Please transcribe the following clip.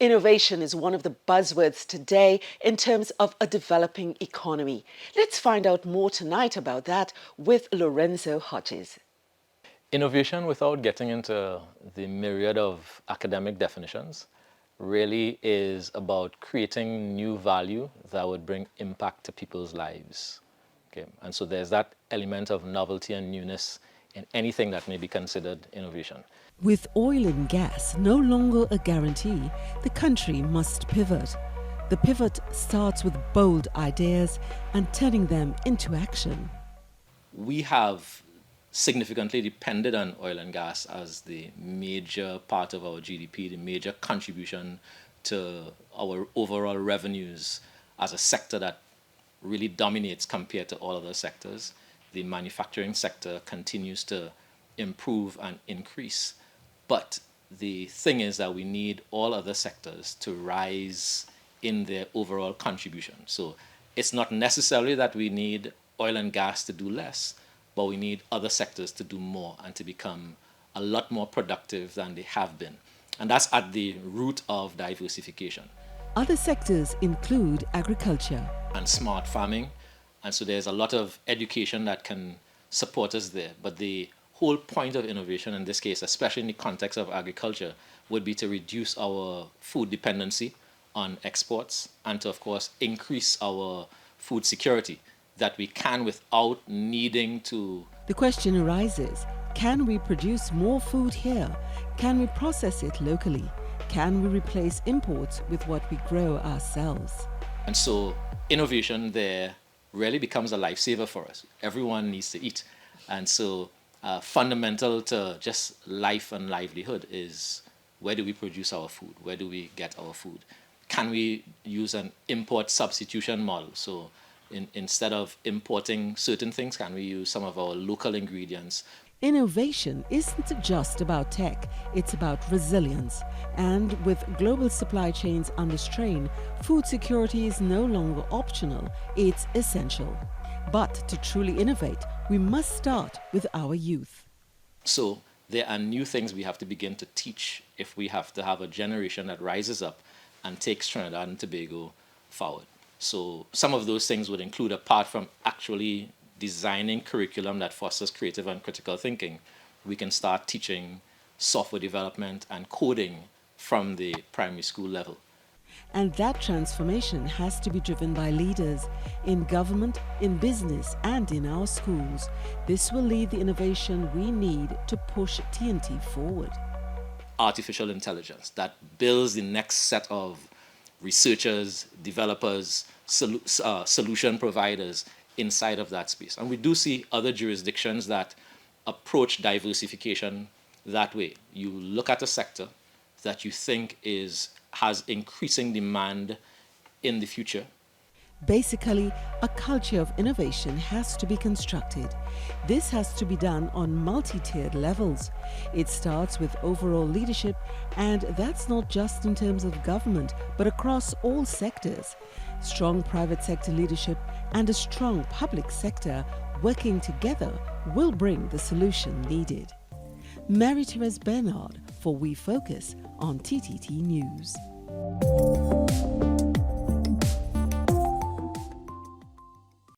Innovation is one of the buzzwords today in terms of a developing economy. Let's find out more tonight about that with Lorenzo Hodges. Innovation, without getting into the myriad of academic definitions, really is about creating new value that would bring impact to people's lives. Okay? And so there's that element of novelty and newness in anything that may be considered innovation. With oil and gas no longer a guarantee, the country must pivot. The pivot starts with bold ideas and turning them into action. We have significantly depended on oil and gas as the major part of our GDP, the major contribution to our overall revenues as a sector that really dominates compared to all other sectors. The manufacturing sector continues to improve and increase. But the thing is that we need all other sectors to rise in their overall contribution. So it's not necessarily that we need oil and gas to do less, but we need other sectors to do more and to become a lot more productive than they have been. And that's at the root of diversification. Other sectors include agriculture and smart farming. And so there's a lot of education that can support us there. But the whole point of innovation in this case, especially in the context of agriculture, would be to reduce our food dependency on exports and to, of course, increase our food security that we can without needing to. The question arises, can we produce more food here? Can we process it locally? Can we replace imports with what we grow ourselves? And so innovation there really becomes a lifesaver for us. Everyone needs to eat. And so fundamental to just life and livelihood is, where do we produce our food? Where do we get our food? Can we use an import substitution model? So instead of importing certain things, can we use some of our local ingredients? Innovation isn't just about tech, it's about resilience. And with global supply chains under strain, food security is no longer optional, it's essential. But to truly innovate, we must start with our youth. So there are new things we have to begin to teach if we have to have a generation that rises up and takes Trinidad and Tobago forward. So some of those things would include, apart from actually designing curriculum that fosters creative and critical thinking, we can start teaching software development and coding from the primary school level. And that transformation has to be driven by leaders in government, in business, and in our schools. This will lead the innovation we need to push TNT forward. Artificial intelligence that builds the next set of researchers, developers, solution providers inside of that space. And we do see other jurisdictions that approach diversification that way. You look at a sector that you think has increasing demand in the future. Basically, a culture of innovation has to be constructed. This has to be done on multi-tiered levels. It starts with overall leadership, and that's not just in terms of government, but across all sectors. Strong private sector leadership and a strong public sector working together will bring the solution needed. Mary Therese Bernard for We Focus on TTT News.